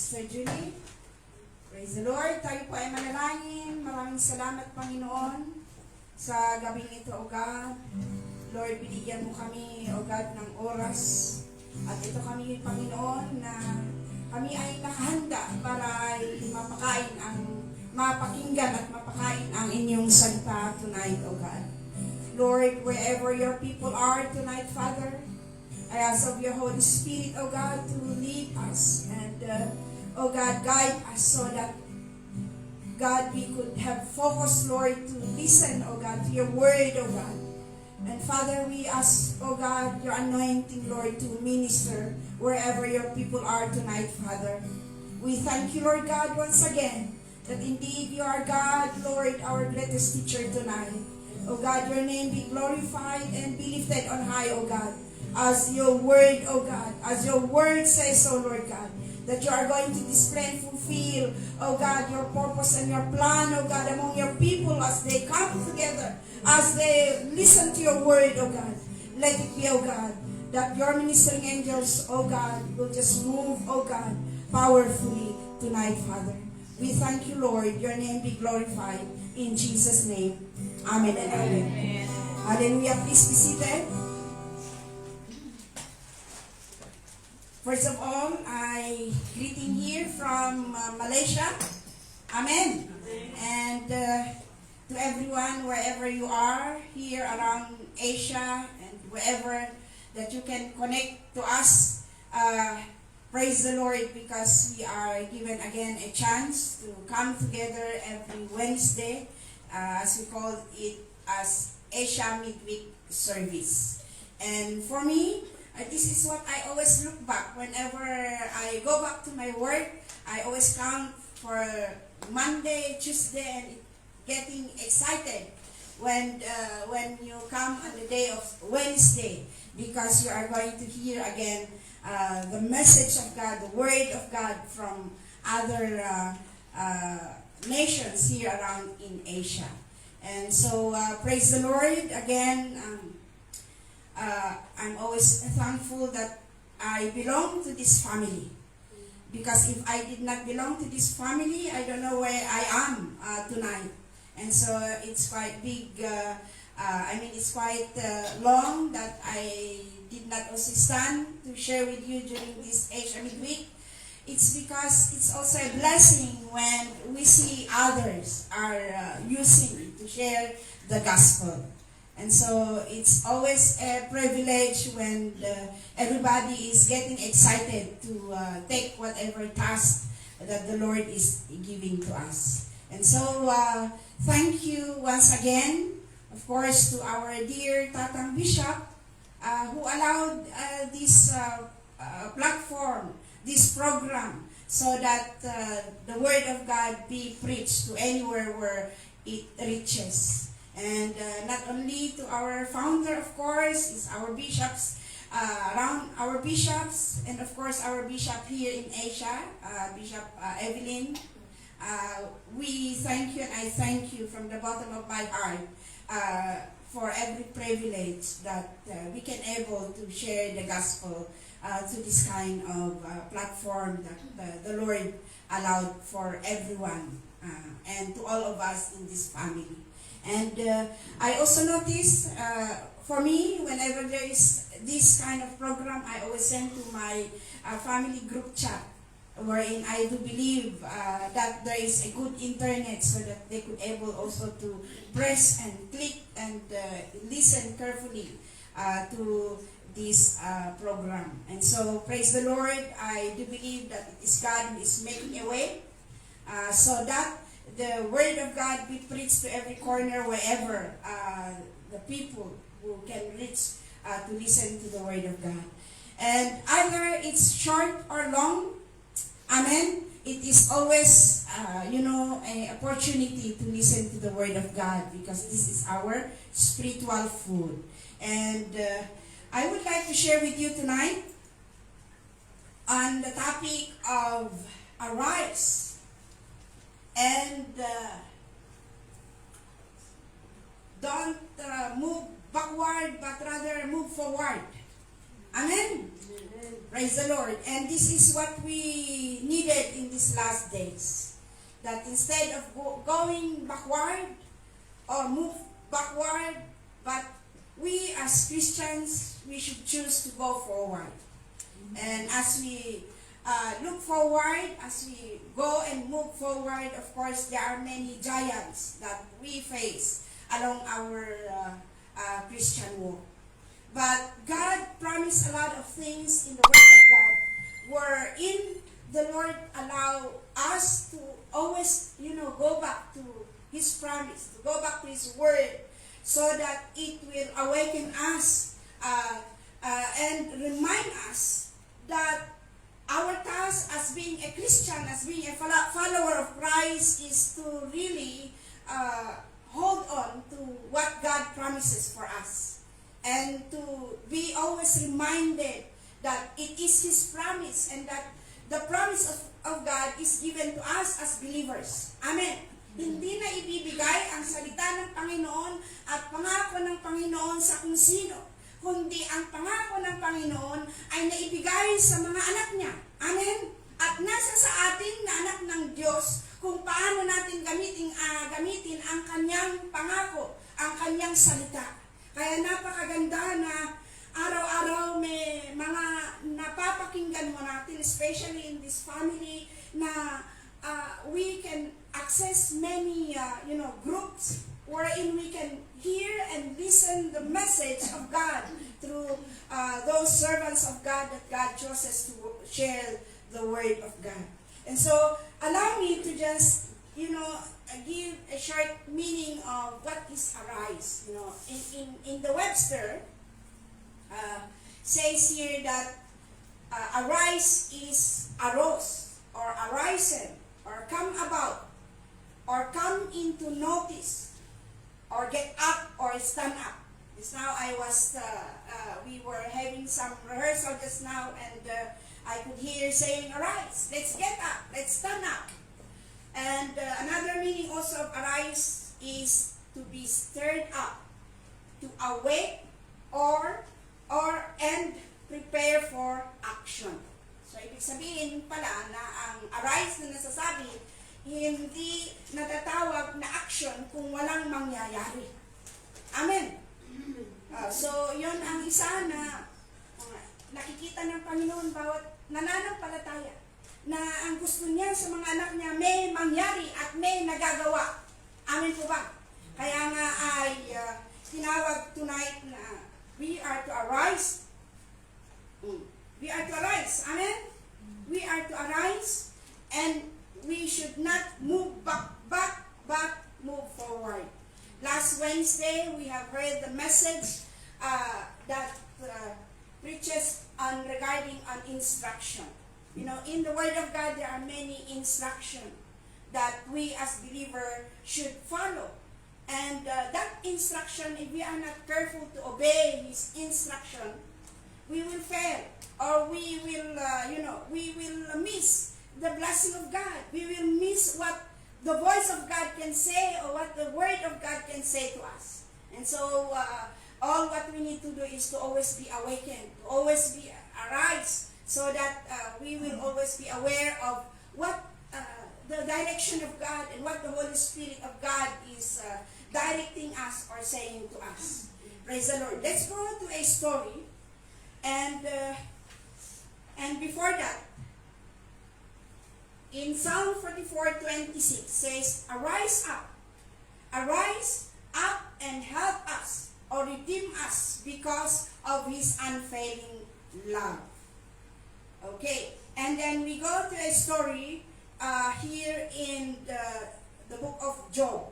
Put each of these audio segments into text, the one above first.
Sister Julie. Praise the Lord. Tayo po ay manalangin. Maraming salamat, Panginoon, sa gabing ito, O God. Lord, binigyan mo kami, O God, ng oras. At ito kami, Panginoon, na kami ay nakahanda para ay mapakinggan at mapakain ang inyong salita tonight, O God. Lord, wherever your people are tonight, Father, I ask of your Holy Spirit, O God, to lead us and, O God, guide us so that, God, we could have focus, Lord, to listen, O God, to your word, O God. And Father, we ask, O God, your anointing, Lord, to minister wherever your people are tonight, Father. We thank you, Lord God, once again, that indeed you are God, Lord, our greatest teacher tonight. O God, your name be glorified and be lifted on high, O God. As your word, O God, as your word says, O Lord God, that you are going to display and fulfill, O God, your purpose and your plan, O God, among your people as they come together, as they listen to your word, O God. Let it be, O God, that your ministering angels, O God, will just move, O God, powerfully tonight, Father. We thank you, Lord. Your name be glorified. In Jesus' name. Amen and amen. Hallelujah. Please be seated. First of all, I greeting here from Malaysia. Amen. And to everyone, wherever you are, here around Asia and wherever that you can connect to us, praise the Lord, because we are given again a chance to come together every Wednesday, as we call it as Asia Midweek Service. And for me, this is what I always look back whenever I go back to my work. I always count for Monday, Tuesday, and getting excited when you come on the day of Wednesday, because you are going to hear again the message of God, the word of God from other nations here around in Asia. And so praise the Lord again. I'm always thankful that I belong to this family, because if I did not belong to this family, I don't know where I am tonight. And so it's quite big, it's quite long that I did not also stand to share with you during this Asia Midweek. It's because it's also a blessing when we see others are using it to share the gospel. And so it's always a privilege when everybody is getting excited to take whatever task that the Lord is giving to us. And so thank you once again, of course, to our dear Tatang Bishop, who allowed this platform, this program, so that the Word of God be preached to anywhere where it reaches. And not only to our founder, of course, is our bishops, around our bishops, and of course our bishop here in Asia, Bishop Evelyn. We thank you, and I thank you from the bottom of my heart for every privilege that we can able to share the gospel to this kind of platform that the Lord allowed for everyone and to all of us in this family. And I also notice, for me, whenever there is this kind of program, I always send to my family group chat, wherein I do believe that there is a good internet so that they could able also to press and click and listen carefully to this program. And so, praise the Lord, I do believe that it is God who is making a way so that the word of God be preached to every corner, wherever the people who can reach to listen to the word of God. And either it's short or long, amen, it is always, an opportunity to listen to the word of God, because this is our spiritual food. And I would like to share with you tonight on the topic of arise. And don't move backward, but rather move forward. Amen? Praise the Lord. And this is what we needed in these last days. That instead of going backward or move backward, but we as Christians, we should choose to go forward. And as we look forward, as we go and move forward, of course, there are many giants that we face along our Christian walk. But God promised a lot of things in the Word of God, wherein the Lord allow us to always, go back to His promise, to go back to His Word, so that it will awaken us and remind us that our task as being a Christian, as being a follower of Christ, is to really hold on to what God promises for us. And to be always reminded that it is His promise and that the promise of God is given to us as believers. Amen. Hindi na ibibigay ang salita ng Panginoon at pangako ng Panginoon sa kung sino, kundi ang pangako ng Panginoon ay naibigay sa mga anak niya. Amen. At nasa sa atin na anak ng Diyos kung paano natin gamitin ang kanyang pangako, ang kanyang salita. Kaya napakaganda na araw-araw may mga napapakinggan mo natin, especially in this family, na we can access many groups wherein we can hear and listen the message of God through those servants of God that God chooses to share the Word of God. And so, allow me to just give a short meaning of what is arise. In the Webster, says here that arise is arose, or arisen, or come about, or come into notice, or get up, or stand up. Just now we were having some rehearsal just now, and I could hear saying, arise, let's get up, let's stand up. And another meaning also of arise is to be stirred up, to awake, and prepare for action. So, ibig sabihin pala na ang arise na nasasabi, hindi natatawag na action kung walang mangyayari. Amen. So, yon ang isa na nakikita ng Panginoon bawat nananampalataya, na ang gusto niya sa mga anak niya may mangyari at may nagagawa. Amen po ba? Kaya nga ay tinawag tonight na we are to arise. We are to arise. Amen? We are to arise, and we should not move back, but move forward. Last Wednesday, we have heard the message that preaches regarding an instruction. In the Word of God, there are many instructions that we as believers should follow. And that instruction, if we are not careful to obey His instruction, we will fail. Or we will miss the blessing of God. We will miss what the voice of God can say, or what the Word of God can say to us. And so, all what we need to do is to always be awakened, to always be arise, so that we will always be aware of what the direction of God and what the Holy Spirit of God is directing us or saying to us. Praise the Lord. Let's go to a story. And before that, in Psalm 44:26 says, arise up and help us, or redeem us because of His unfailing love. Okay, and then we go to a story here in the book of Job.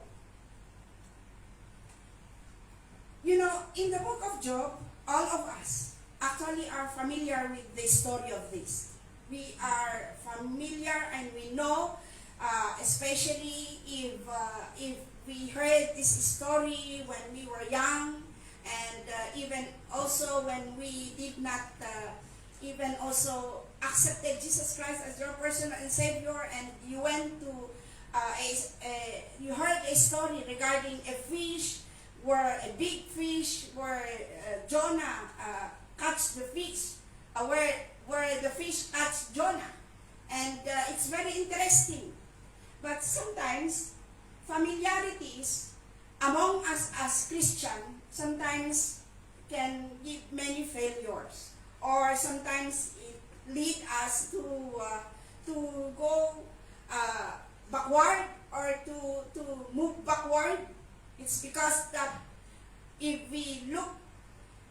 In the book of Job, all of us actually are familiar with the story of this. We are familiar and we know, especially if we heard this story when we were young, and even also when we did not even also accepted Jesus Christ as your personal and Savior, and you went to you heard a story regarding a fish, where a big fish, where Jonah catch the fish, where the fish catch Jonah. And it's very interesting. But sometimes, familiarities among us as Christian sometimes can give many failures. Or sometimes it lead us to go backward or to move backward. It's because that if we look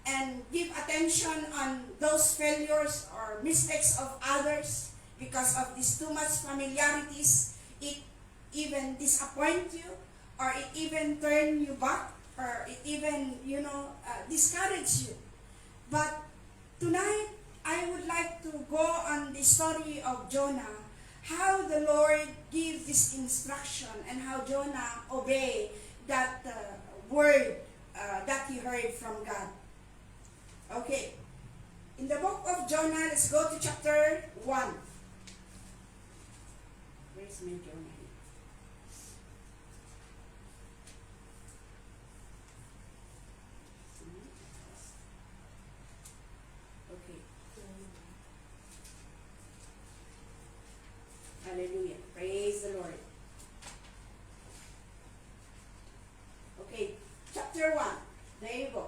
and give attention on those failures or mistakes of others, because of this too much familiarities, it even disappoint you, or it even turn you back, or it even, discourage you. But tonight, I would like to go on the story of Jonah, how the Lord gave this instruction and how Jonah obeyed that word that he heard from God. Okay, in the book of Jonah, let's go to chapter 1. Where's my Jonah? Okay. Hallelujah. Praise the Lord. Okay, chapter 1. There you go.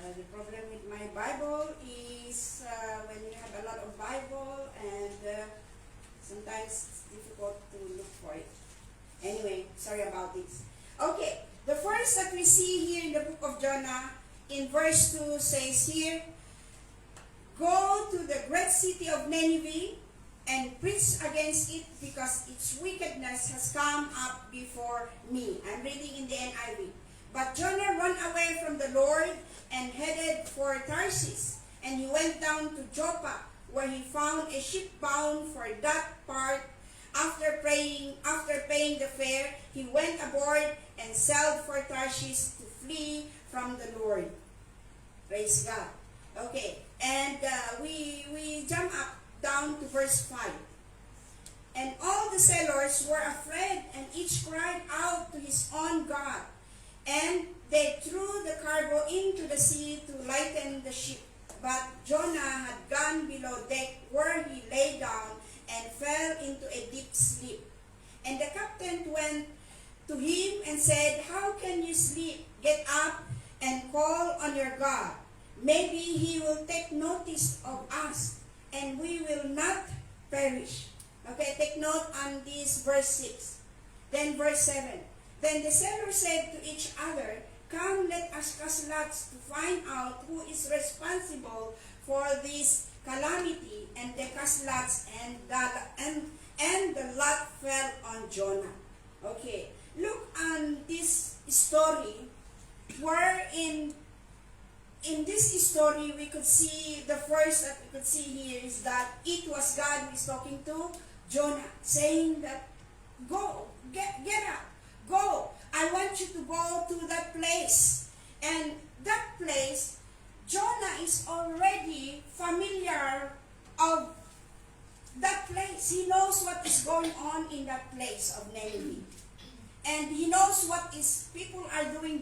The problem with my Bible is when you have a lot of Bible and sometimes it's difficult to look for it. Anyway, sorry about this. Okay, the first that we see here in the book of Jonah in verse 2 says here, "Go to the great city of Nineveh and preach against it because its wickedness has come up before me." I'm reading in the NIV. "But Jonah ran away from the Lord and headed for Tarshish, and he went down to Joppa, where he found a ship bound for that part. After paying the fare, he went aboard and sailed for Tarshish to flee from the Lord." Praise God. Okay, and we jump up down to verse 5. "And all the sailors were afraid, and each cried out to his own God. And they threw the cargo into the sea to lighten the ship. But Jonah had gone below deck, where he lay down and fell into a deep sleep. And the captain went to him and said, 'How can you sleep? Get up and call on your God. Maybe he will take notice of us, and we will not perish.'" Okay, take note on this verse 6. Then verse 7. "Then the sailors said to each other, 'Come, let us cast lots to find out who is responsible for this calamity.' And they cast lots, and the lot fell on Jonah." Okay, look on this story, where in this story we could see, the first that we could see here is that it was God who is talking to Jonah, saying that, "Go, get up. Go, I want you to go to that place." And that place, Jonah is already familiar of that place. He knows what is going on in that place of Nineveh. And he knows what is people are doing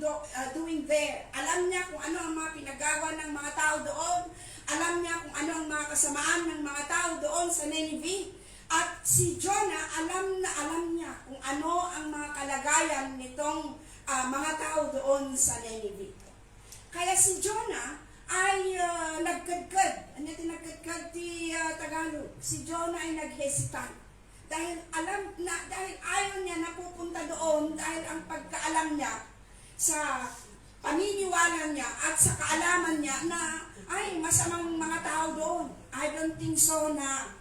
there. Alam niya kung ano ang mga pinagawa ng mga tao doon. Alam niya kung ano ang mga kasamaan ng mga tao doon sa Nineveh. At si Jonah, alam niya kung ano ang mga kalagayan nitong mga tao doon sa Nineveh. Kaya si Jonah ay nagkadkad. Ano yung nagkadkad di Tagalog? Si Jonah ay naghesitant. Dahil ayaw niya napupunta doon, dahil ang pagkaalam niya sa paniniwala niya at sa kaalaman niya na ay masamang mga tao doon. I don't think so na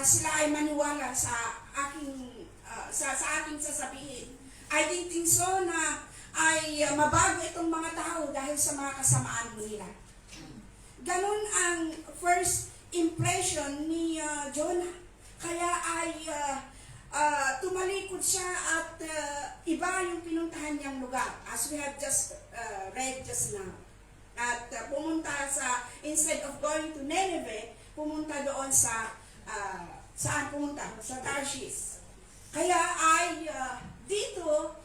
sila ay maniwala sa aking sasabihin. I don't think so na ay mabago itong mga tao dahil sa mga kasamaan nila. Ganun ang first impression ni Jonah. Kaya ay tumalikod siya at iba yung pinuntahan niyang lugar, as we have just read just now. At pumunta instead of going to Nineveh, pumunta doon sa Saan pumunta? Sa Tarshish. Kaya ay dito,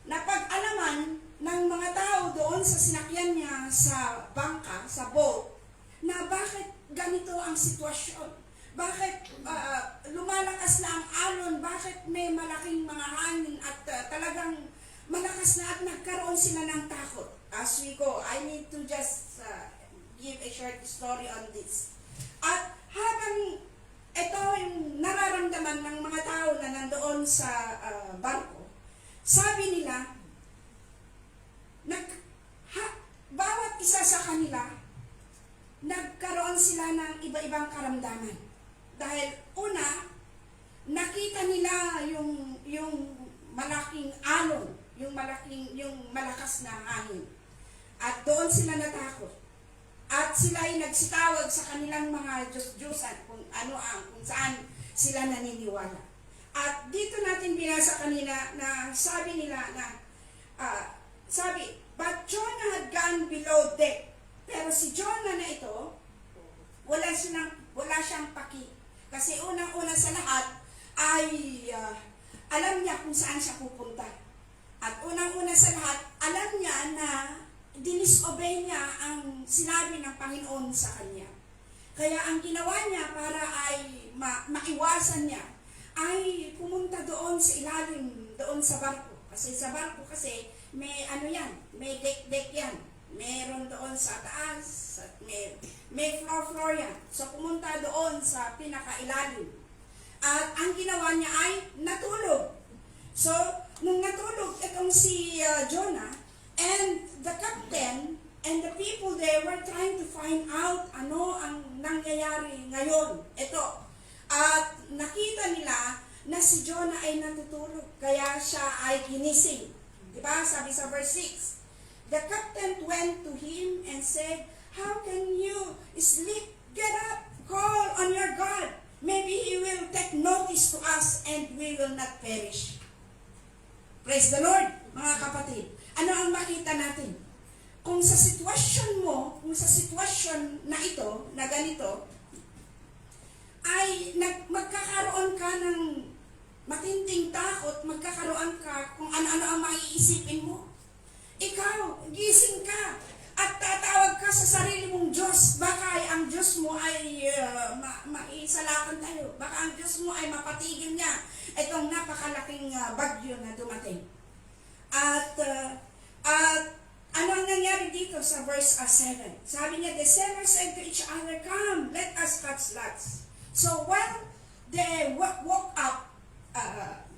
napag-alaman ng mga tao doon sa sinakyan niya sa bangka, sa boat, na bakit ganito ang sitwasyon. Bakit lumalakas na ang alon, bakit may malaking mga hangin at talagang malakas na at nagkaroon sila ng takot. As we go, I need to just give a short story on this. At habang ito yung nararamdaman ng mga tao na nandoon sa barko, sabi nila, bawat isa sa kanila, nagkaroon sila ng iba-ibang karamdaman. Dahil una, nakita nila yung malaking alon, yung malakas na hangin. At doon sila natakot. At sila ay nagsitawag sa kanilang mga Diyos-Diyosan kung saan sila naniniwala. At dito natin binasa kanina na sabi nila na but Jonah had gone below deck. Pero si Jonah na ito, wala siyang paki. Kasi unang-una sa lahat ay alam niya kung saan siya pupunta. At unang-una sa lahat, alam niya na dinisobey niya ang sinabi ng Panginoon sa kanya. Kaya ang ginawa niya para ay maiwasan niya ay pumunta doon sa ilalim, doon sa barko. Kasi sa barko may may deck yan. Meron doon sa taas, may floor yan. So pumunta doon sa pinakailalim. At ang ginawa niya ay natulog. So nung natulog itong si Jonah, and the captain and the people there were trying to find out ano ang nangyayari ngayon. Ito. At nakita nila na si Jonah ay natutulog. Kaya siya ay ginising. Diba? Sabi sa verse 6. The captain went to him and said, "How can you sleep? Get up, call on your God. Maybe He will take notice to us and we will not perish." Praise the Lord, mga kapatid. Ano ang makita natin? Kung sa sitwasyon mo, kung sa sitwasyon na ito, na ganito, ay magkakaroon ka ng matinding takot, magkakaroon ka kung ano-ano ang maiisipin mo. Ikaw, gising ka at tatawag ka sa sarili mong Diyos. Baka ang Diyos mo ay maisalakan tayo. Baka ang Diyos mo ay mapatigil niya itong napakalaking bagyo na dumating. At ano ang nangyari dito sa verse 7? Sabi niya, the sailors said to each other, "Come, let us catch lots." So while they woke up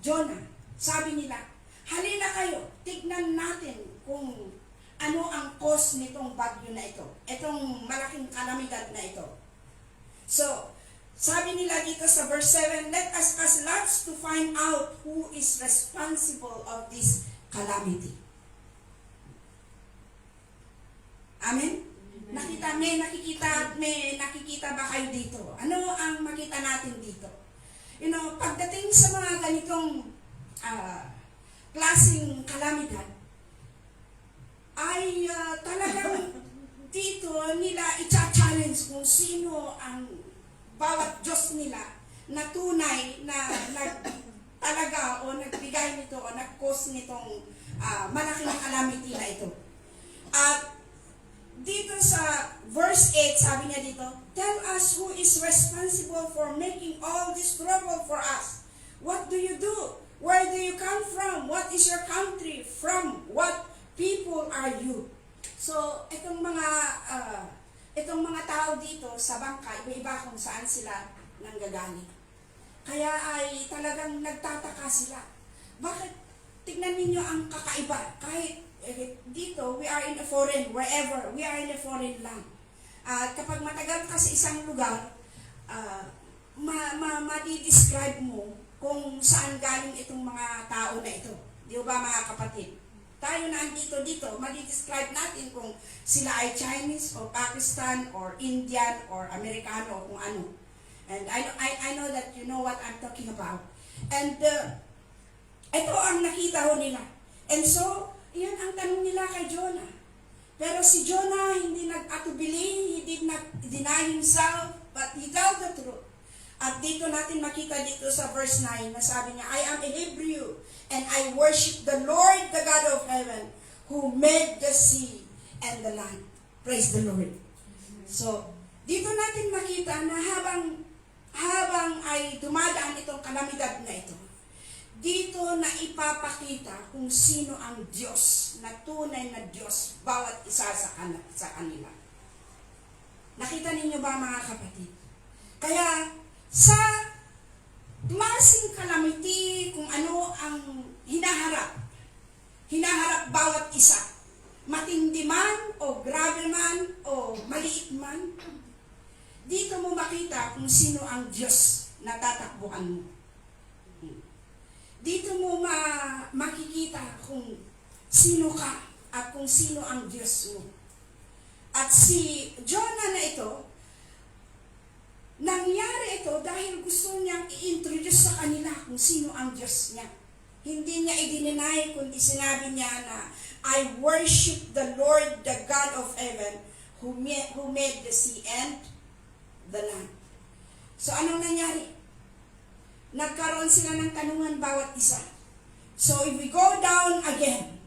Jonah, sabi nila, halina kayo, tignan natin kung ano ang cause nitong bagyo na ito, itong malaking kalamidad na ito. So, sabi nila dito sa verse 7, let us cast lots to find out who is responsible of this calamity. Amen? May nakikita ba kayo dito? Ano ang makita natin dito? Pagdating sa mga ganitong klaseng kalamidad, ay talagang dito nila i-challenge kung sino ang bawat Diyos nila na tunay na talaga o nagbigay nito o nag-cause nitong malaking calamity na ito. At dito sa verse 8, sabi niya dito, tell us who is responsible for making all this trouble for us. What do you do? Where do you come from? What is your country? From what people are you? So, itong mga tao dito sa bangka, iba-iba kung saan sila nanggagaling. Kaya ay talagang nagtataka sila. Bakit? Tignan ninyo ang kakaiba. Kahit dito, we are in a foreign, wherever, we are in a foreign land. At kapag matagal ka sa isang lugar, ma-describe mo kung saan galing itong mga tao na ito. Di ba mga kapatid? Tayo na andito dito, ma-describe natin kung sila ay Chinese or Pakistan or Indian or Amerikano o kung ano. And I know that you know what I'm talking about. And ito ang nakita ho nila. And so, iyan ang tanong nila kay Jonah. Pero si Jonah hindi nag-atubili, he did not deny himself, but he told the truth. At dito natin makita dito sa verse 9 na sabi niya, I am a Hebrew and I worship the Lord, the God of heaven, who made the sea and the land. Praise the Lord. So, dito natin makita na habang ay dumadaan itong kalamidad na ito, dito na ipapakita kung sino ang Diyos, na tunay na Diyos, bawat isa sa kanila. Nakita ninyo ba mga kapatid? Kaya sa klaseng calamity, kung ano ang hinaharap bawat isa, matindi man o grabe man o maliit man, dito mo makita kung sino ang Diyos na tatakbuhan mo. Dito mo makikita kung sino ka at kung sino ang Diyos mo. At si Jonah na ito, nangyari ito dahil gusto niyang i-introduce sa kanila kung sino ang Diyos niya. Hindi niya i-deny, kundi sinabi niya na, I worship the Lord, the God of heaven, who made the sea and the land. So anong nangyari? Nagkaroon sila ng tanungan bawat isa. So if we go down again,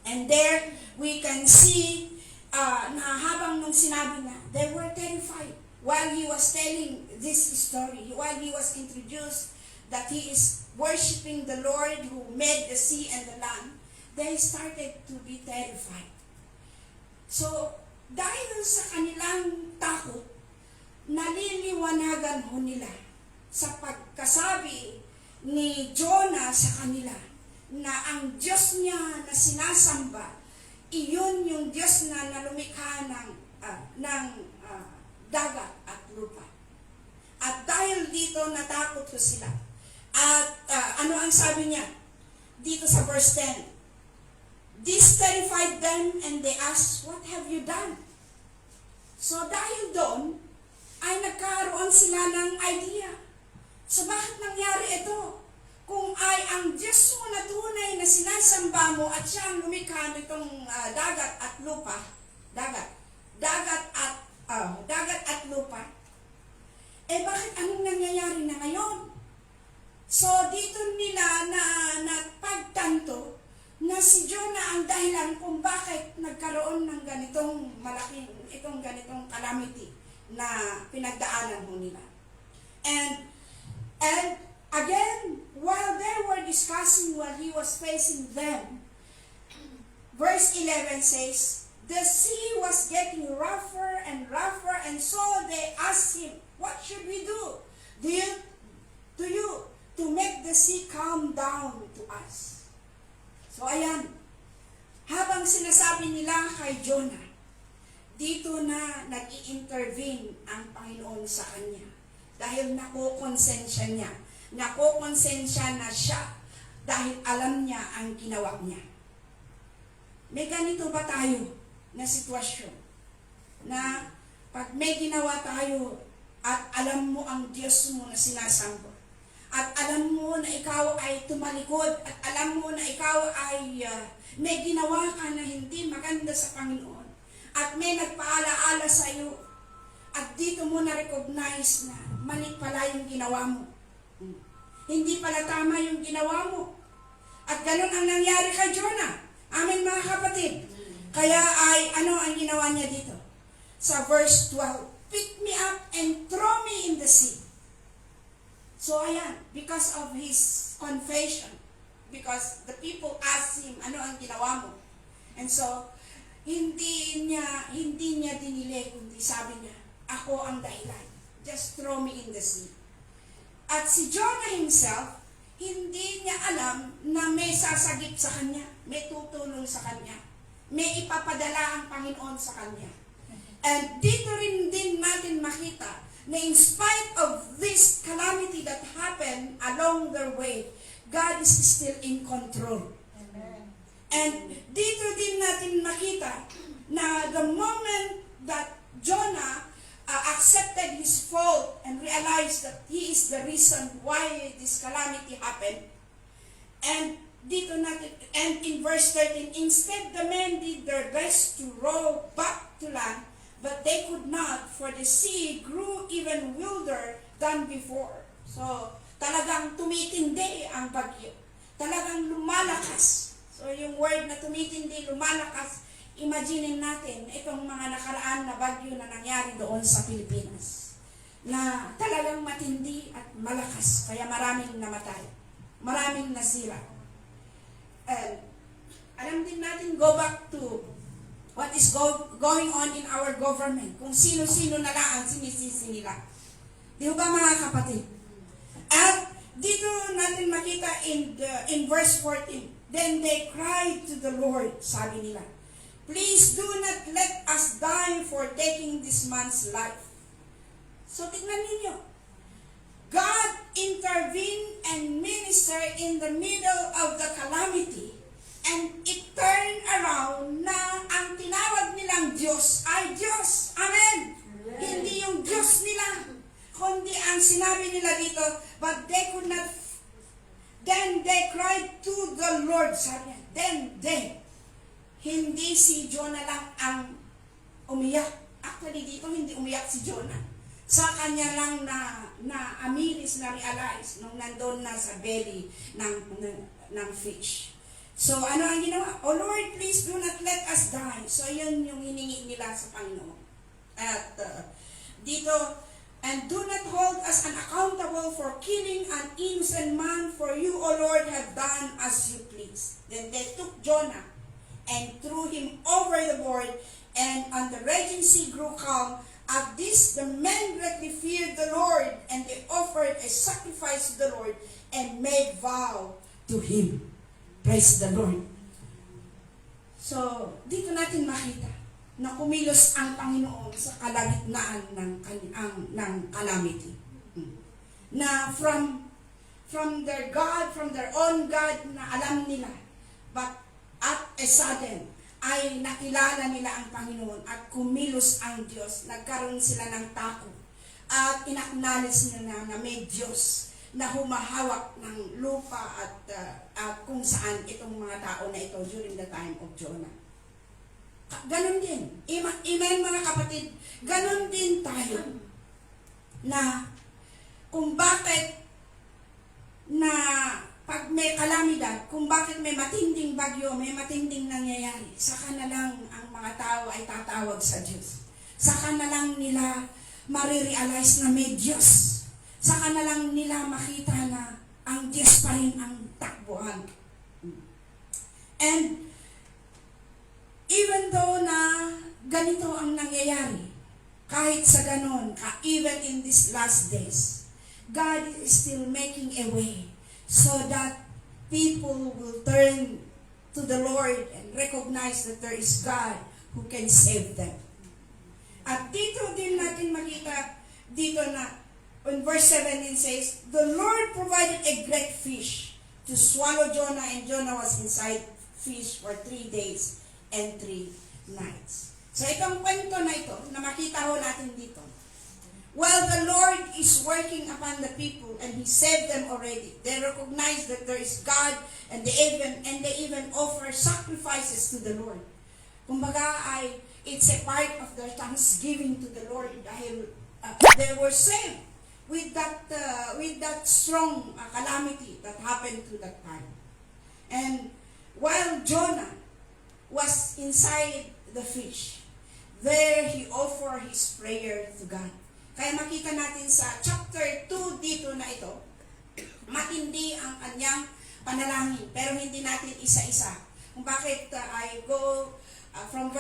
and there we can see na habang nung sinabi na, they were terrified while he was telling this story, while he was introduced that he is worshiping the Lord who made the sea and the land, they started to be terrified. So dahil sa kanilang takot, naliliwanagan ho nila sa pagkasabi ni Jonah sa kanila na ang Diyos niya na sinasamba, iyon yung Diyos na lumikha ng dagat at lupa. At dahil dito natakot ko sila. At ano ang sabi niya? Dito sa verse 10. This terrified them and they asked, what have you done? So dahil doon, ay nagkaroon sila ng idea. So bakit nangyari ito? Kung ay ang Diyos mo na tunay na sinasamba mo at siya ang lumikha nitong dagat at lupa, dagat at lupa, eh bakit anong nangyayari na ngayon? So dito nila na pagtanto na si Jonah ang dahilan kung bakit nagkaroon ng ganitong ganitong calamity na pinagdaanan mo nila. And again, while they were discussing what he was facing them, verse 11 says, the sea was getting rougher and rougher, and so they asked him, what should we do? To make the sea calm down to us. So ayan, habang sinasabi nila kay Jonah, dito na nag-i-intervene ang Panginoon sa kanya. Dahil nakukonsensya na siya dahil alam niya ang ginawa niya. May ganito ba tayo na sitwasyon na pag may ginawa tayo at alam mo ang Diyos mo na sinasamba, at alam mo na ikaw ay tumalikod, at alam mo na ikaw ay may ginawa ka na hindi maganda sa Panginoon, at may nagpaalaala sa iyo, at dito mo na-recognize na mali pala yung ginawa mo. Hindi pala tama yung ginawa mo. At ganun ang nangyari kay Jonah. Amen mga kapatid. Kaya ay ano ang ginawa niya dito? Sa verse 12, pick me up and throw me in the sea. So ayan, because of his confession, because the people asked him, ano ang ginawa mo? And so, hindi niya dinili, kundi sabi niya, ako ang dahilan. Just throw me in the sea. At si Jonah himself, hindi niya alam na may sasagip sa kanya, may tutulong sa kanya, may ipapadala ang Panginoon sa kanya. And dito rin din natin makita na in spite of this calamity that happened along their way, God is still in control. Amen. And dito din natin makita na the moment that Jonah accepted his fault and realized that he is the reason why this calamity happened. And dito natin, and in verse 13, instead the men did their best to row back to land, but they could not, for the sea grew even wilder than before. So, talagang tumitindi ang bagyo. Talagang lumalakas. So, yung word na tumitindi, lumalakas, imagine natin itong mga nakaraan na bagyo na nangyari doon sa Pilipinas. Na talagang matindi at malakas. Kaya maraming namatay. Maraming nasira. And, alam din natin, go back to what is going on in our government. Kung sino-sino na lang ang sinisisi nila. Di ba mga kapatid? At dito natin makita in verse 14, then they cried to the Lord, sabi nila, please do not let us die for taking this man's life. So tingnan ninyo, God intervened and ministered in the middle of the calamity. And it turned around na ang tinawag nilang Diyos ay Diyos. Amen. Hindi yung Diyos nila, kundi ang sinabi nila dito, but they could not, then they cried to the Lord. Sabi niya, hindi si Jonah lang ang umiyak. Actually, dito hindi umiyak si Jonah. Sa kanya lang na amiris, na realize nung nandun na sa belly ng fish. So, ano ang ginawa? Oh Lord, please do not let us die. So, yun yung hiningi nila sa Panginoon. At dito, and do not hold us unaccountable for killing an innocent man, for you, O Lord, have done as you please. Then they took Jonah and threw him over the board, and on the raging sea grew calm. At this, the men greatly feared the Lord, and they offered a sacrifice to the Lord, and made vow to him. Praise the Lord. So, dito natin makita na kumilos ang Panginoon sa kalagitnaan ng calamity. Na from their God, from their own God na alam nila, but at a sudden, ay nakilala nila ang Panginoon at kumilos ang Diyos. Nagkaroon sila ng takot at inacknowledge nila na may Diyos na humahawak ng lupa at kung saan itong mga tao na ito during the time of Jonah. Ganon din. Amen mga kapatid. Ganon din tayo na kung bakit na pag may kalamidad, kung bakit may matinding bagyo, may matinding nangyayari, saka na lang ang mga tao ay tatawag sa Diyos. Saka na lang nila marirealize na may Diyos. Saka na lang nila makita na ang Diyos pa rin ang takbuhan. And even though na ganito ang nangyayari, kahit sa ganon, even in these last days, God is still making a way so that people will turn to the Lord and recognize that there is God who can save them. At dito din natin makita dito na in verse 17 says, the Lord provided a great fish to swallow Jonah, and Jonah was inside fish for 3 days and 3 nights. So itong kwento na ito, na makita ho natin dito, while the Lord is working upon the people and He saved them already, they recognize that there is God, and they even offer sacrifices to the Lord. Kumbaga ay, it's a part of their thanksgiving to the Lord dahil they were saved with that strong calamity that happened to that time. And while Jonah was inside the fish, there he offered his prayer to God. Kaya makita natin sa chapter 2 dito na ito, matindi ang kanyang panalangin, pero hindi natin isa-isa. Kung bakit I go from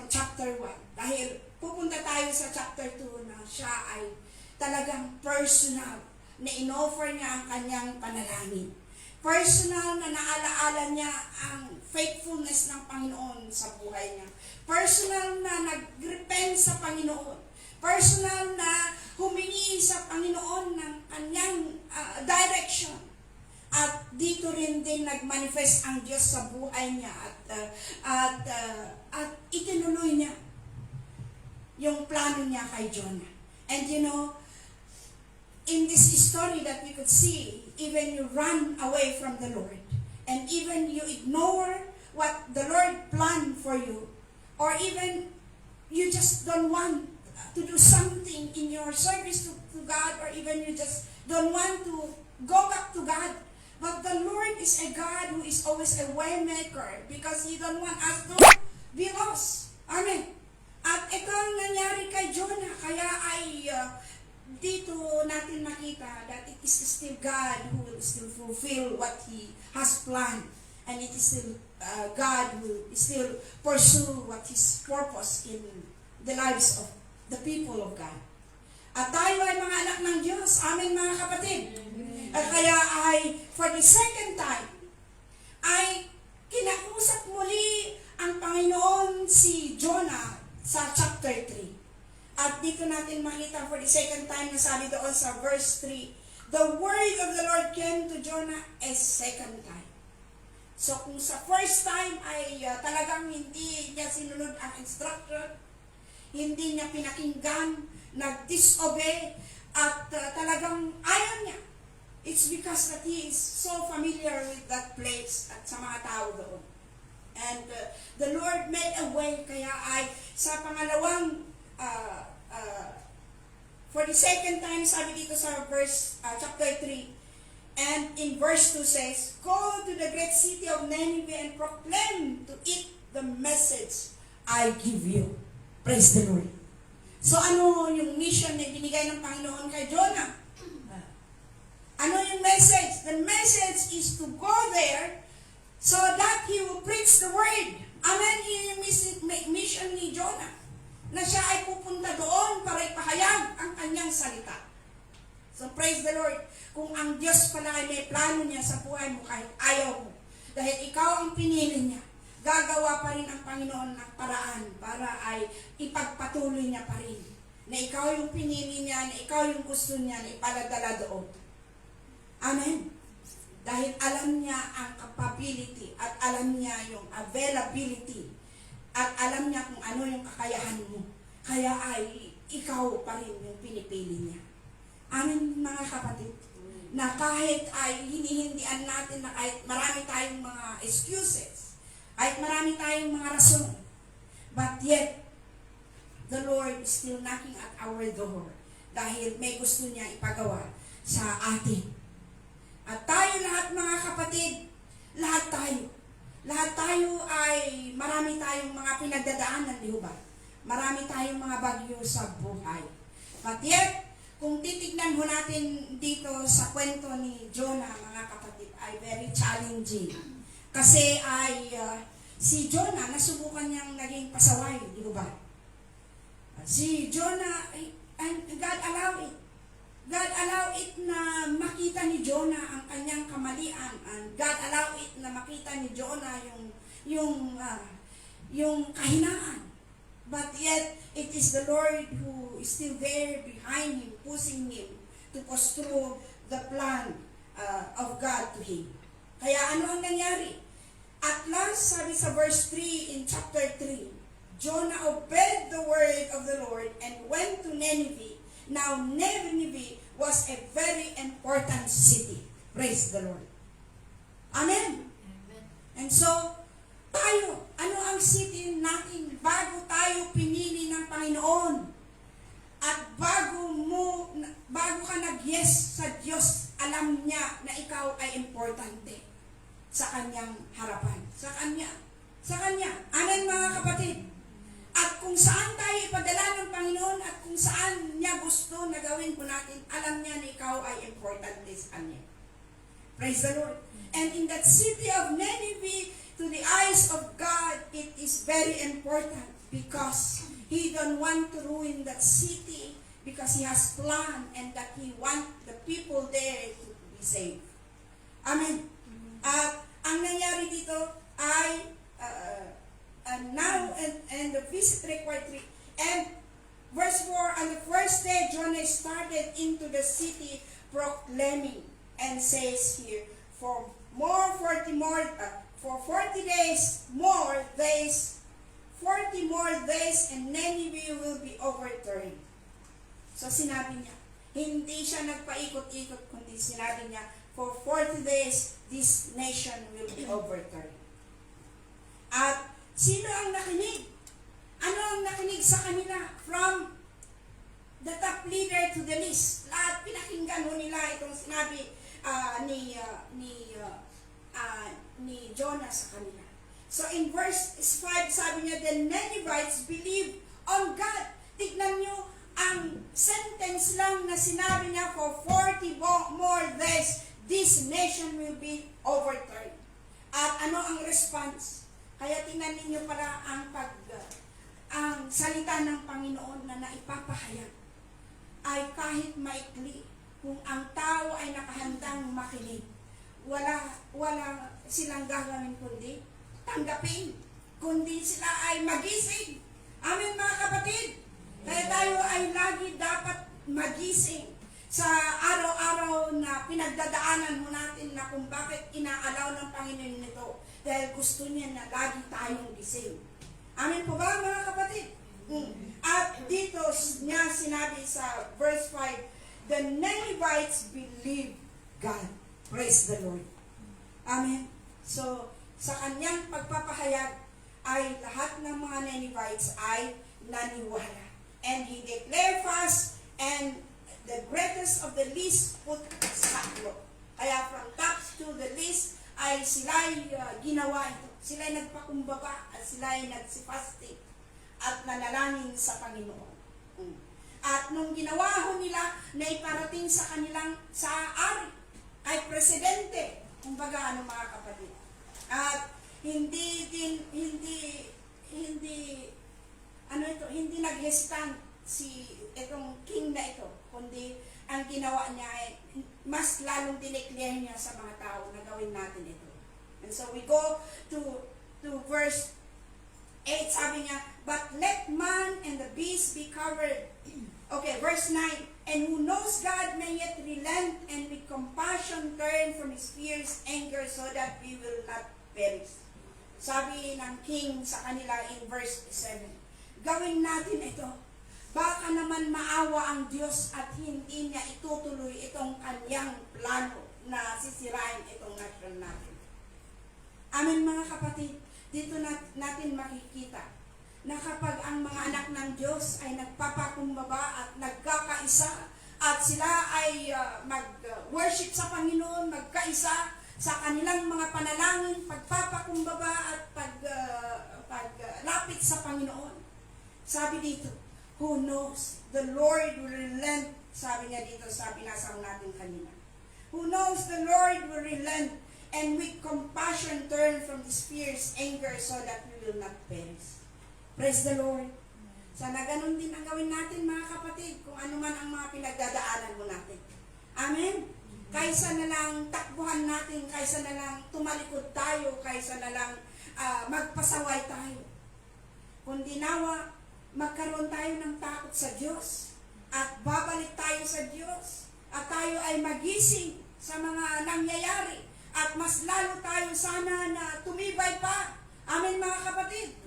chapter 1, dahil pupunta tayo sa chapter 2 na siya ay talagang personal na inoffer niya ang kanyang panalangin. Personal na naalaala niya ang faithfulness ng Panginoon sa buhay niya. Personal na nag-repent sa Panginoon. Personal na humingi sa Panginoon ng kanyang direction. At dito rin din nag-manifest ang Diyos sa buhay niya at itinuloy niya yung plano niya kay Jonah. And you know, in this story that we could see, even you run away from the Lord, and even you ignore what the Lord planned for you, or even you just don't want to do something in your service to God, or even you just don't want to go back to God. But the Lord is a God who is always a way maker, because He don't want us to be lost. Amen. At ito ang nangyari kay Jonah. Kaya ay dito natin makita that it is still God who will still fulfill what He has planned. And it is still God who still pursue what His purpose in the lives of the people of God. At tayo ay mga anak ng Diyos. Amen, mga kapatid. At kaya ay, for the second time, ay kinausap muli ang Panginoon si Jonah sa chapter 3. At dito natin makita for the second time na sabi doon sa verse 3, the word of the Lord came to Jonah a second time. So kung sa first time ay talagang hindi niya sinunod ang instruction, hindi niya pinakinggan, nag-disobey, at talagang ayaw niya. It's because that he is so familiar with that place at sa mga tao doon. And the Lord made a way, kaya ay sa pangalawang, for the second time, sabi dito sa verse, chapter 3, and in verse 2 says, go to the great city of Nineveh and proclaim to it the message I give you. Praise the Lord. So ano yung mission na binigay ng Panginoon kay Jonah? Ano yung message? The message is to go there so that he will preach the word. Amen? Yun yung mission ni Jonah. Na siya ay pupunta doon para ipahayag ang kanyang salita. So praise the Lord. Kung ang Diyos pala ay may plano niya sa buhay mo kahit ayaw mo. Dahil ikaw ang pinili niya. Gagawa pa rin ang Panginoon ng paraan para ay ipagpatuloy niya pa rin. Na ikaw yung pinili niya, na ikaw yung gusto niya, na ipaladala doon. Amen. Dahil alam niya ang capability at alam niya yung availability at alam niya kung ano yung kakayahan mo. Kaya ay ikaw pa rin yung pinipili niya. Amen, mga kapatid. Na kahit ay hinihindian natin na kahit marami tayong mga excuses, kahit marami tayong mga rason, but yet, the Lord is still knocking at our door dahil may gusto niya ipagawa sa atin. At tayo lahat, mga kapatid, lahat tayo ay marami tayong mga pinagdadaanan, di ba? Marami tayong mga bagyo sa buhay. But yet, kung titignan ho natin dito sa kwento ni Jonah, mga kapatid, ay very challenging. Kasi ay si Jonah, nasubukan niyang naging pasaway, di ba? Si Jonah, and God allow it. God allow it na makita ni Jonah ang kanyang kamalian. And God allow it na makita ni Jonah yung kahinaan. But yet, it is the Lord who is still there behind him, pushing him to pursue the plan of God to him. Kaya ano ang nangyari? At last, sabi sa verse 3 in chapter 3, Jonah obeyed the word of the Lord and went to Nineveh. Now, Nineveh was a very important city. Praise the Lord. Amen. Amen. And so, tayo, ano ang city natin bago tayo pinili ng Panginoon? At bago ka nag-yes sa Diyos, alam niya na ikaw ay importante sa kanyang harapan. Sa kanya. Amen, mga kapatid. At kung saan tayo ipadala ng Panginoon at kung saan niya gusto na gawin po natin, alam niya na ikaw ay importante sa kanya. Praise the Lord. And in that city of Nineveh, to the eyes of God, it is very important because He don't want to ruin that city because He has planned and that He want the people there to be saved. Amen. At ang nangyari dito ay now and the visit required 3. And verse 4, on the first day, Jonah started into the city proclaiming and says here, for 40 days and Nineveh will be overturned. So sinabi niya, hindi siya nagpaikot-ikot, kundi sinabi niya, for 40 days, this nation will be overturned. At sino ang nakinig? Ano ang nakinig sa kanila? From the top leader to the least. Lahat pinakinggan ho nila itong sinabi ni Jonah sa kanila. So in verse 5, sabi niya, the Ninevites believed on God. Tignan nyo, ang sentence lang na sinabi niya, for 40 more days, this nation will be overturned. At ano ang response? Kaya tingnan ninyo para ang salita ng Panginoon na naipapahayag ay kahit maikli, kung ang tao ay nakahandang makinig, wala silang gagawin kundi tanggapin, kundi sila ay magising. Amen mga kapatid. Kaya tayo ay lagi dapat magising sa araw-araw na pinagdadaanan mo natin na kung bakit inaalaw ng Panginoon nito. Dahil gusto niya na lagi tayong gising. Amen po ba mga kapatid? At dito niya sinabi sa verse 5, the Ninevites believe God. Praise the Lord. Amen. So, sa kanyang pagpapahayag ay lahat ng mga Ninevites ay naniwala. And he declared fast, and the greatest of the least put sackcloth. Kaya from top to the least ay sila'y ginawa ito. Sila'y nagpakumbaba at sila'y nagsifasting at nanalangin sa Panginoon. At nung ginawa ho nila na iparating sa kanilang sa ari, ay presidente, kumbaga ano mga kapatid. At hindi naghesitant itong king na ito, kundi ang ginawa niya ay mas lalong dineclare niya sa mga tao na gawin natin ito. And so we go to verse 8, sabi niya, but let man and the beast be covered. Okay, verse 9, and who knows God may yet relent and with compassion turn from his fierce anger so that we will not perish. Sabi ng king sa kanila in verse 7, gawin natin ito. Baka naman maawa ang Diyos at hindi niya itutuloy itong kanyang plano na sisirain itong nation natin. Amen mga kapatid, dito natin makikita na kapag ang mga anak ng Diyos ay nagpapakumbaba at nagkakaisa at sila ay mag-worship sa Panginoon, magkaisa sa kanilang mga panalangin, pagpapakumbaba at paglapit sa Panginoon. Sabi dito, who knows, the Lord will relent. Sabi niya dito, sabi nasa natin kanina. Who knows, the Lord will relent and with compassion turn from this fierce anger so that we will not perish. Praise the Lord. Sana ganun din ang gawin natin mga kapatid, kung ano man ang mga pinagdadaanan mo natin. Amen? Kaysa na lang takbuhan natin, kaysa na lang tumalikod tayo, kaysa na lang magpasaway tayo. Kundi nawa, magkaroon tayo ng takot sa Diyos at babalik tayo sa Diyos at tayo ay magising sa mga nangyayari at mas lalo tayo sana na tumibay pa. Amen mga kapatid.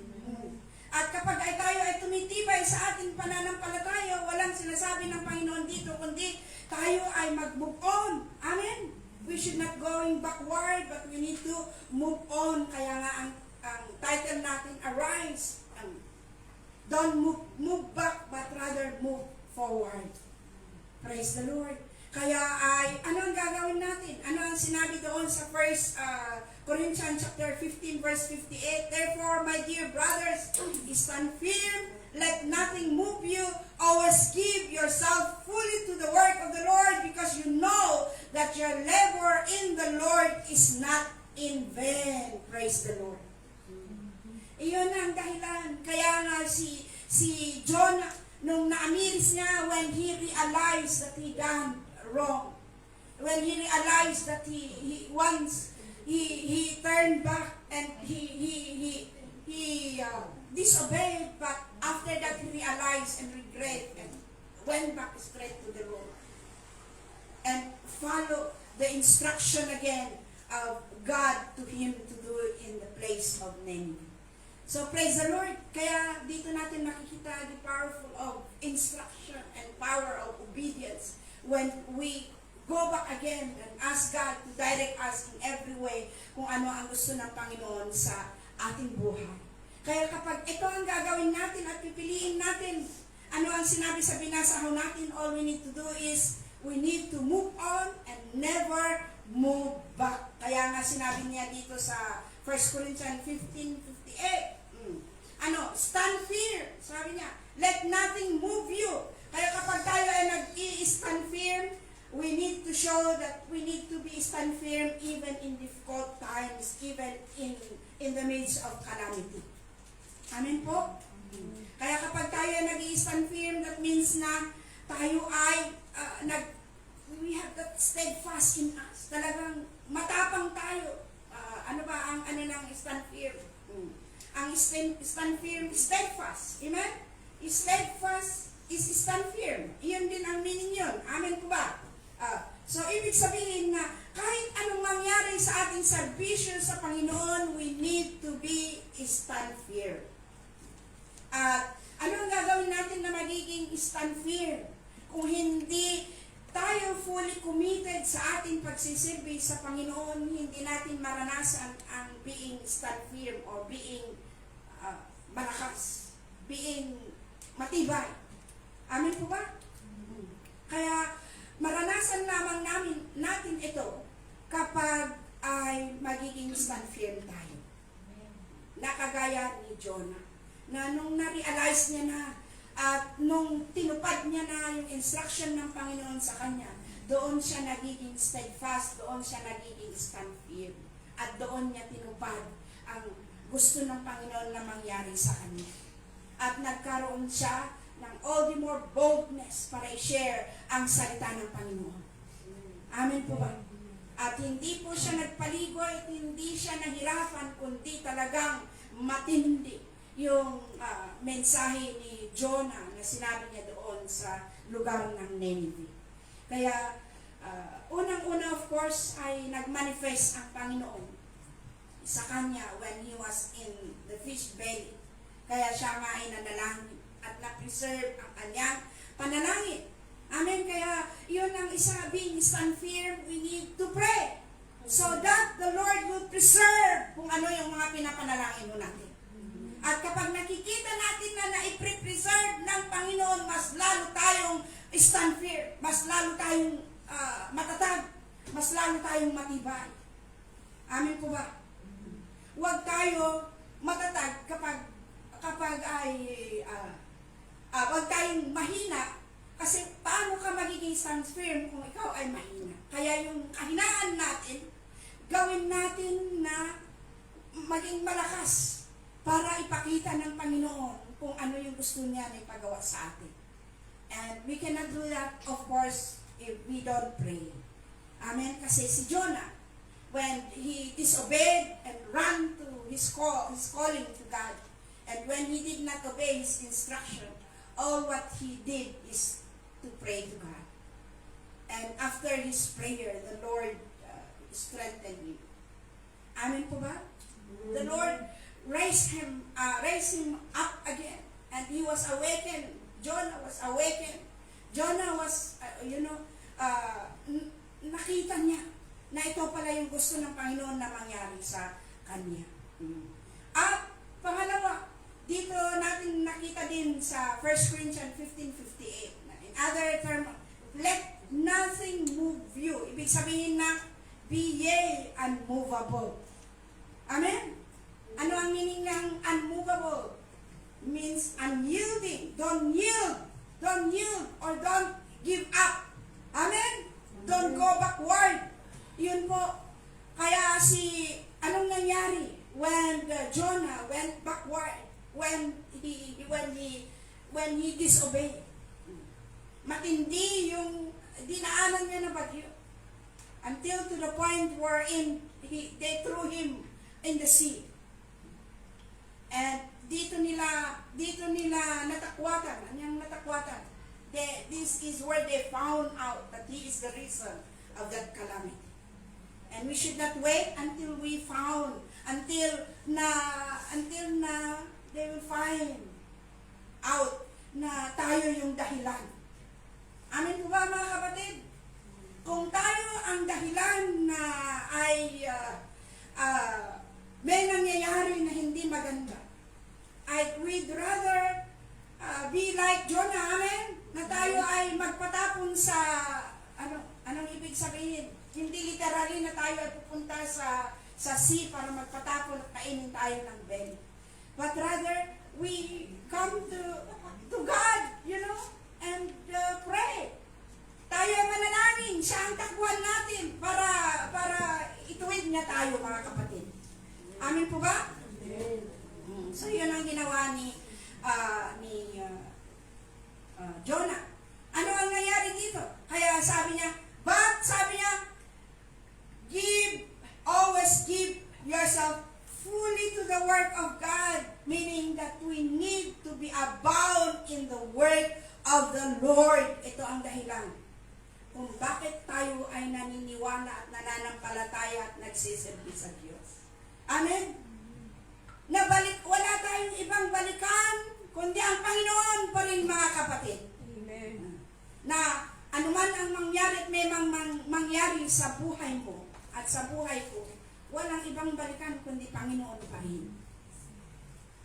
At kapag tayo ay tumitibay sa ating pananampalataya, walang sinasabi ng Panginoon dito, kundi tayo ay mag-move on. Amen? We should not going backward, but we need to move on. Kaya nga ang title natin, Arise. Don't move back, but rather move forward. Praise the Lord. Kaya ay, ano ang gagawin natin? Ano ang sinabi doon sa 1 Corinthians chapter 15 verse 58? Therefore, my dear brothers, stand firm, let nothing move you, always give yourself fully to the work of the Lord, because you know that your labor in the Lord is not in vain. Praise the Lord. Iyon ang dahilan. Kaya nga si Jonah, nung naamiris niya when he realized that he done wrong, when he realized that he turned back and he disobeyed, but after that he realized and regret and went back straight to the Lord and follow the instruction again of God to him to do it in the place of Nineveh. So praise the Lord. Kaya dito natin makikita the powerful of instruction and power of obedience when we go back again and ask God to direct us in every way kung ano ang gusto ng Panginoon sa ating buhay. Kaya kapag ito ang gagawin natin at pipiliin natin ano ang sinabi sa binasahan natin? All we need to do is, we need to move on and never move back. Kaya nga sinabi niya dito sa 1 Corinthians 15:58, stand firm. Sabi niya, let nothing move you. Kaya kapag tayo ay nag-i-stand firm, we need to show that we need to be stand firm even in difficult times, even in the midst of calamity. Amen po? Kaya kapag tayo ay nag-i-stand firm, that means na tayo ay we have that steadfast in us. Talagang matapang tayo. Ano ba ang ng stand firm? Ang stand firm, steadfast. Amen? Steadfast is stand firm. Iyon din ang meaning yun. Amen po ba? So, ibig sabihin na kahit anong mangyari sa ating serbisyo sa Panginoon, we need to be stand firm. At ano ang gagawin natin na magiging stand firm? Kung hindi tayo fully committed sa ating pagsisilbi sa Panginoon, hindi natin maranasan ang being stand firm or being malakas, being matibay. Amen po ba? Kaya maranasan lamang natin ito kapag ay magiging stand firm tayo. Nakagaya ni Jonah, na nung na-realize niya na at nung tinupad niya na yung instruction ng Panginoon sa kanya, doon siya nagiging steadfast, doon siya nagiging stand firm. At doon niya tinupad ang gusto ng Panginoon na mangyari sa kanya. At nagkaroon siya ng all the more boldness para i-share ang salita ng Panginoon. Amen po ba? At hindi po siya nagpaligoy at hindi siya nahirapan, kundi talagang matindi yung mensahe ni Jonah na sinabi niya doon sa lugar ng Nineveh. Kaya, unang-una of course ay nagmanifest ang Panginoon sa kanya when he was in the fish belly. Kaya siya nga ay nanalangin at na-preserve ang kanyang panalangin. Amen. Kaya yun ang isa, being stand firm, we need to pray so that the Lord will preserve kung ano yung mga pinapanalangin mo natin. At kapag nakikita natin na na-preserve ng Panginoon, mas lalo tayong stand firm, mas lalo tayong matatag, mas lalo tayong matibay. Amen po ba? Huwag tayo matatag kapag ay huwag tayong mahina, kasi paano ka magiging stand firm kung ikaw ay mahina? Kaya yung kahinaan natin, gawin natin na maging malakas para ipakita ng Panginoon kung ano yung gusto niya na ipagawa sa atin. And we cannot do that, of course, if we don't pray. Amen? Kasi si Jonah, when he disobeyed and ran to his calling to God, and when he did not obey his instruction, all what he did is to pray to God. And after his prayer, the Lord strengthened him. Amen po ba? The Lord raised him up again, and he was awakened. Jonah was awakened. Jonah was, nakita niya na ito pala yung gusto ng Panginoon na mangyari sa kanya. At pangalawa, dito natin nakita din sa 1 Corinthians 15:58. In other terms, let nothing move you. Ibig sabihin na, be ye unmovable. Amen? Ano ang meaning ng unmovable? It means unyielding. Don't yield. Don't yield or don't give up. Amen? Don't go backward. Yun po. Kaya anong nangyari when Jonah went backward? When he disobeyed. Matindi yung dinaanan niya na bagyo. Until to the point wherein they threw him in the sea. And dito nila natakwatan. Anyang natakwatan? This is where they found out that he is the reason of that calamity. And we should not wait until we found, until na they will find out na tayo yung dahilan. Amin po ba mga kapatid? Kung tayo ang dahilan na ay may nangyayari na hindi maganda, we'd rather be like Jonah, amen? Na tayo ay magpatapon sa, anong ibig sabihin? Hindi literally na tayo ay pupunta sa sea para magpatapon at kainin tayo ng belly. But rather, we come to God, and pray. Tayo ay manalangin, siya ang takbuhan natin para ituwid niya tayo, mga kapatid. Amen po ba? Amen. So, yun ang ginawa ni Jonah. Ano ang nangyari dito? Kaya sabi niya, always give yourself fully to the work of God, meaning that we need to be abound in the work of the Lord. Ito ang dahilan kung bakit tayo ay naniniwala at nananampalataya at nagsiserbi sa Diyos. Amen? Wala tayong ibang balikan, kundi ang Panginoon pa rin, mga kapatid. Amen. Na anuman ang mangyari at may mangyari sa buhay mo at sa buhay ko, walang ibang balikan kundi Panginoon pa rin.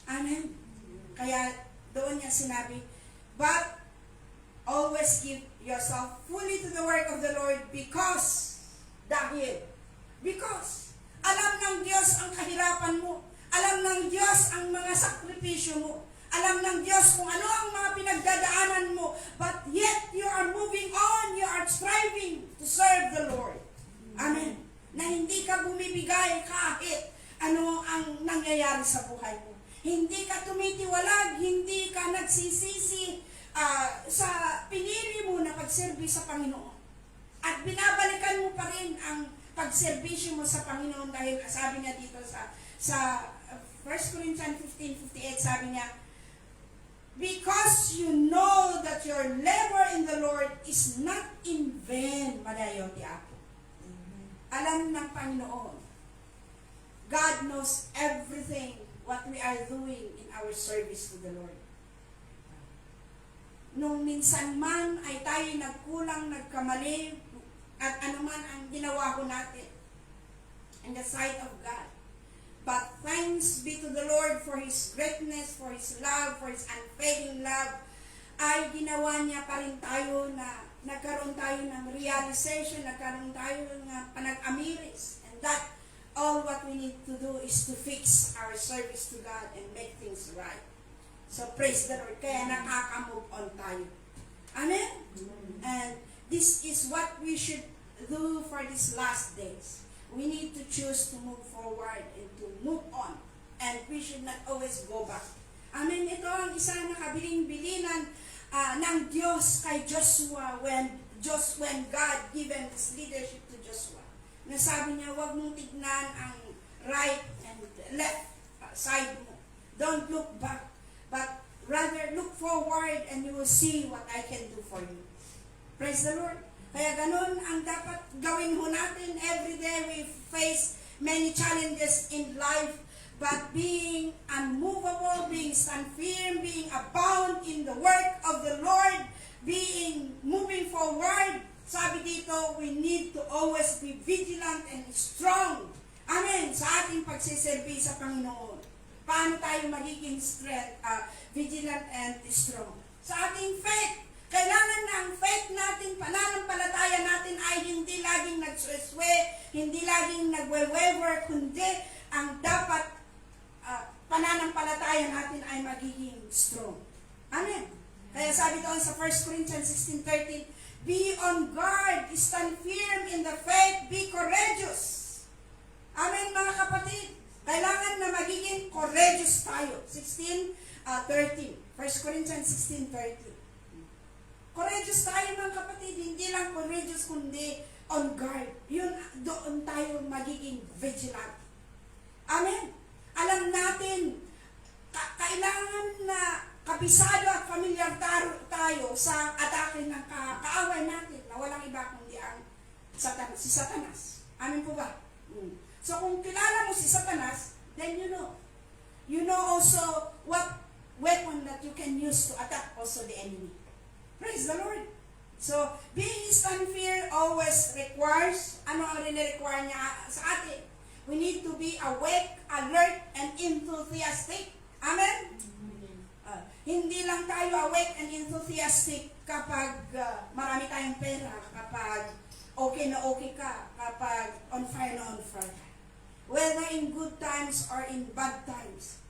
Amen? Kaya doon niya sinabi, but always give yourself fully to the work of the Lord because alam ng Diyos ang kahirapan mo, alam ng Diyos ang mga sakripisyo mo, alam ng Diyos kung ano ang mga pinagdadaanan mo, but yet you are moving on, you are striving to serve the Lord. Amen. Na hindi ka bumibigay kahit ano ang nangyayari sa buhay mo. Hindi ka tumitiwalag, hindi ka nagsisisi sa pinili mo na pagserbi sa Panginoon. At binabalikan mo pa rin ang pagserbisyo mo sa Panginoon dahil sabi niya dito sa 1 Corinthians 15:58, sabi niya, because you know that your labor in the Lord is not in vain, madayo ti Apo. Alam ng Panginoon, God knows everything what we are doing in our service to the Lord. Nung minsan man ay tayo nagkulang, nagkamali, at anuman ang ginawa ko natin in the sight of God. But thanks be to the Lord for His greatness, for His love, for His unfailing love, ay ginawa niya pa rin tayo na nagkaroon tayo ng realization, nagkaroon tayo ng panag-amiris. And that all what we need to do is to fix our service to God and make things right. So praise the Lord. Kaya nakaka-move on tayo. Amen? And this is what we should do for these last days. We need to choose to move forward and to move on. And we should not always go back. Amen? Ito ang isa na kabiling-bilinan ng Diyos kay Joshua when God given His leadership to Joshua. Nasabi niya, huwag mong tignan ang right and left side mo. Don't look back. But rather look forward and you will see what I can do for you. Praise the Lord. Kaya ganun ang dapat gawin ho natin. Every day we face many challenges in life, but being unmovable, being stand firm, being abound in the work of the Lord, moving forward. Sabi dito, we need to always be vigilant and strong. Amen. Sa ating pagsiserbi sa Panginoon. Paano tayo magiging vigilant and strong? Sa ating faith, kailangan na ang faith natin, pananampalataya natin ay hindi laging nagsuswe, hindi laging nagwe-waver, kundi ang dapat pananampalataya natin ay magiging strong. Amen. Kaya sabi doon sa 1 Corinthians 16:13, be on guard, stand firm in the faith, be courageous. Amen, mga kapatid. Kailangan na magiging courageous tayo. 16:13. 1 Corinthians 16:13. Courageous tayo, mga kapatid. Hindi lang courageous, kundi on guard. Doon tayo magiging vigilant. Amen. Alam natin, kailangan na kabisado at familiar tayo sa atake ng kaaway natin na walang iba kundi ang si Satanas. Amen po ba? So kung kilala mo si Satanas, then you know. You know also what weapon that you can use to attack also the enemy. Praise the Lord. So, being stand firm always requires, ano ang rin-require niya sa atin? We need to be awake, alert, and enthusiastic. Amen? Hindi lang tayo awake and enthusiastic kapag marami tayong pera, kapag okay na okay ka, kapag on fire na on fire ka. Whether in good times or in bad times,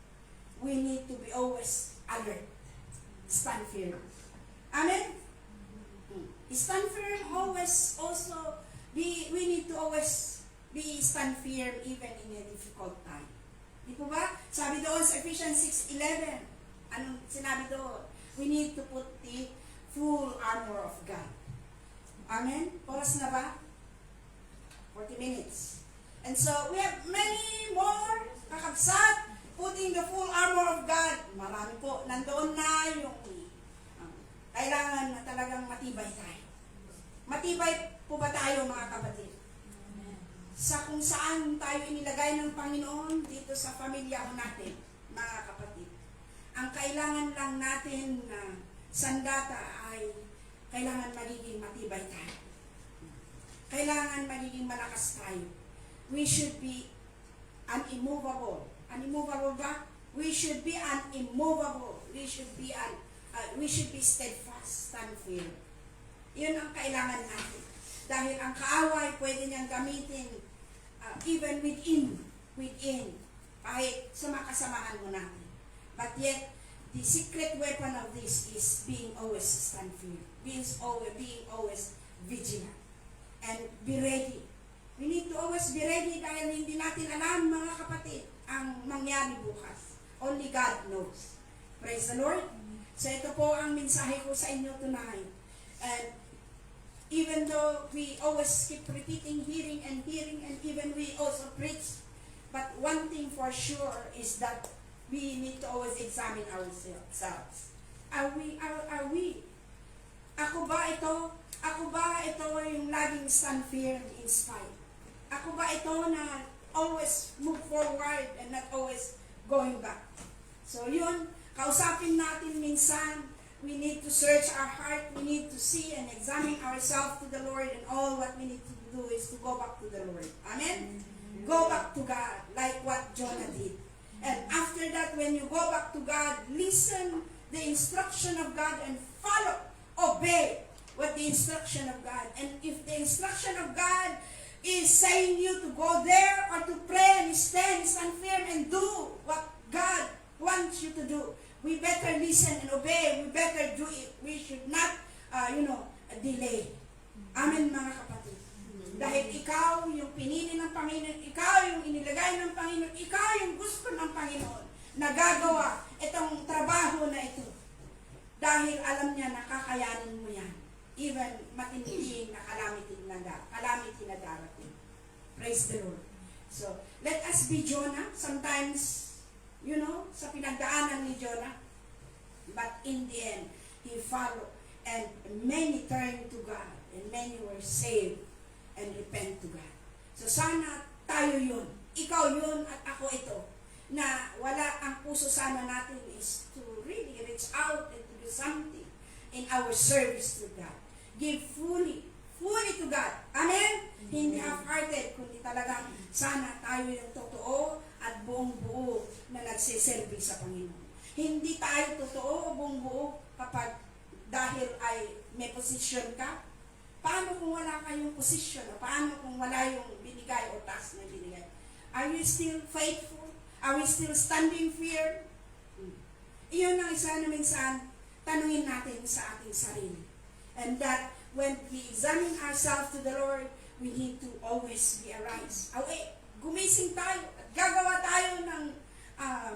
we need to be always alert. Stand firm. Amen? Stand firm always also, we need to always be stand firm even in a difficult time. Di po ba? Sabi doon sa Ephesians 6:11, anong sinabi doon? We need to put the full armor of God. Amen? Oras na ba? 40 minutes. And so, we have many more kakabsat putting the full armor of God. Marami po. Nandoon na yung kailangan na talagang matibay tayo. Matibay po ba tayo, mga kapatid? Sa kung saan tayo inilagay ng Panginoon dito sa pamilya natin, mga kapatid. Ang kailangan lang natin na sandata ay kailangan magiging matibay tayo. Kailangan magiging malakas tayo. We should be unimmovable. Unimmovable ba? We should be unimmovable. We should be steadfast, stand firm. Yun ang kailangan natin. Dahil ang kaaway pwede niyang gamitin even within, kahit sa mga kasamaan mo natin. But yet, the secret weapon of this is being always stand firm, being always vigilant, and be ready. We need to always be ready dahil hindi natin alam, mga kapatid, ang mangyari bukas. Only God knows. Praise the Lord. So ito po ang mensahe ko sa inyo tonight. And even though we always keep repeating, hearing, and even we also preach, but one thing for sure is that we need to always examine ourselves. Are we? Ako ba ito? Ako ba ito yung laging stand firm in spite? Ako ba ito na always move forward and not always going back? So yun, kausapin natin minsan. We need to search our heart. We need to see and examine ourselves to the Lord, and all what we need to do is to go back to the Lord. Amen? Go back to God, like what Jonah did. And after that, when you go back to God, listen the instruction of God and follow, obey what the instruction of God. And if the instruction of God is saying you to go there or to pray and stand firm and do what God wants you to do, we better listen and obey. We better do it. We should not, delay. Amen, mga kapatid. Dahil ikaw yung pinili ng Panginoon, ikaw yung inilagay ng Panginoon, ikaw yung gusto ng Panginoon na gagawa itong trabaho na ito. Dahil alam niya na kakayanin mo yan. Even matinding na calamity na darating. Praise the Lord. So, let us be Jonah. Sometimes, sa pinagdaanan ni Jonah. But in the end, he followed. And many turned to God. And many were saved and repent to God. So sana tayo yun. Ikaw yun at ako ito. Na wala ang puso sana natin is to really reach out and to do something in our service to God. Give fully to God. Amen? Hindi half-hearted, kundi talagang sana tayo yung totoo at buong-buo na nagsiserve sa Panginoon. Hindi tayo totoo o buong-buo kapag dahil ay may position ka. Paano kung wala kayong position? O paano kung wala yung binigay o task na binigay? Are you still faithful? Are we still standing firm? Iyon ang isa na minsan tanungin natin sa ating sarili. And that when we examine ourselves to the Lord, we need to always be arise. Gumising tayo at gagawa tayo ng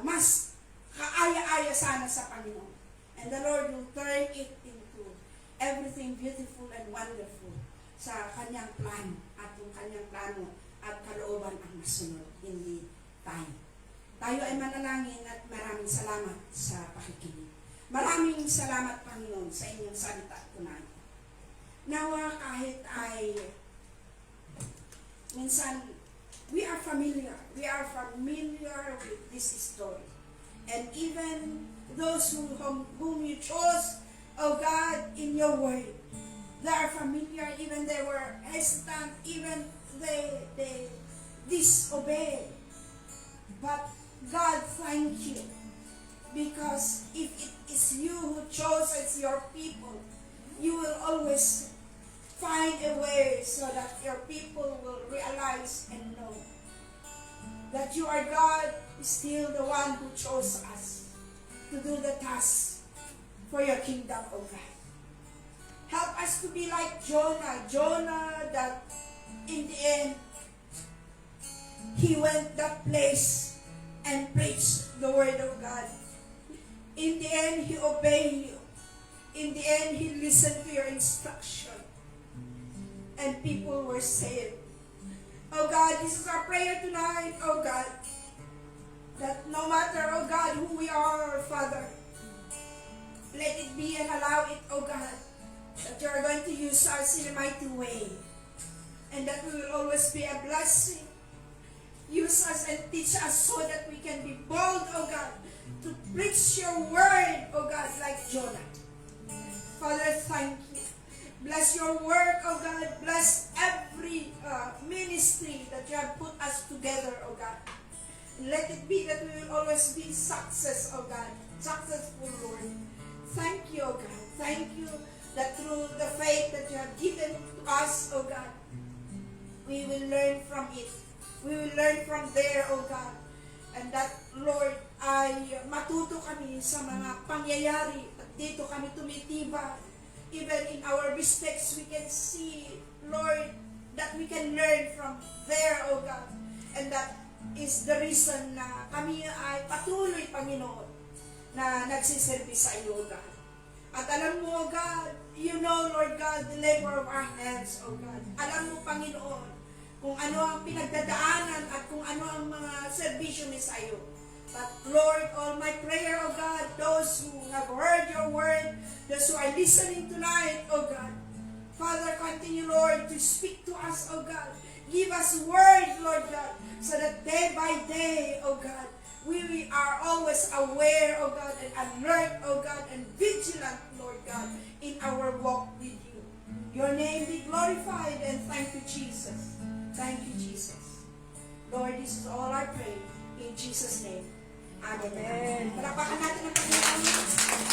mas kaaya-aya sana sa Panginoon. And the Lord will turn it into everything beautiful and wonderful sa kanyang plano at yung kanyang plano at kalooban ang masunod, hindi tayo. Tayo ay manalangin at maraming salamat sa pakikinig. Maraming salamat, Panginoon, sa inyong salita tonight. Nawa kahit ay minsan we are familiar with this story. And even those whom you chose, oh God, in your word, they are familiar, even they were hesitant, even they disobeyed. But God, thank you Because if it is you who chooses your people, you will always find a way so that your people will realize and know that you are God, is still the one who chose us to do the task for your kingdom, O God. Help us to be like Jonah. Jonah, that in the end, he went that place and preached the word of God. In the end, he obeyed you. In the end, he listened to your instruction. And people were saved. Oh God, this is our prayer tonight, oh God. That no matter, oh God, who we are, Father, let it be and allow it, oh God, that you are going to use us in a mighty way. And that we will always be a blessing. Use us and teach us so that we can be bold, oh God, to preach your word, oh God, like Jonah. Father, thank you. Bless your work, oh God. Bless every ministry that you have put us together, oh God. Let it be that we will always be success, oh God. Successful, Lord. Thank you, oh God. Thank you that through the faith that you have given to us, oh God, we will learn from it. We will learn from there, oh God. And that, Lord, ay matuto kami sa mga pangyayari at dito kami tumitibay. Even in our mistakes, we can see, Lord, that we can learn from there, oh God. And that is the reason na kami ay patuloy, Panginoon, na nagsiservi sa iyo, oh God. At alam mo, oh God, you know, Lord God, the labor of our hands, oh God. Alam mo, Panginoon, kung ano ang pinagdadaanan at kung ano ang mga servisyo ni sa iyo. But Lord, all my prayer, oh God, those who have heard your word, those who are listening tonight, oh God, Father, continue, Lord, to speak to us, oh God. Give us word, Lord God, so that day by day, oh God, we are always aware, oh God, and alert, oh God, and vigilant, Lord God, in our walk with you. Your name be glorified, and thank you, Jesus. Thank you, Jesus. Lord, this is all I pray. In Jesus' name. Amen. Palakpakan natin ang Panginoon.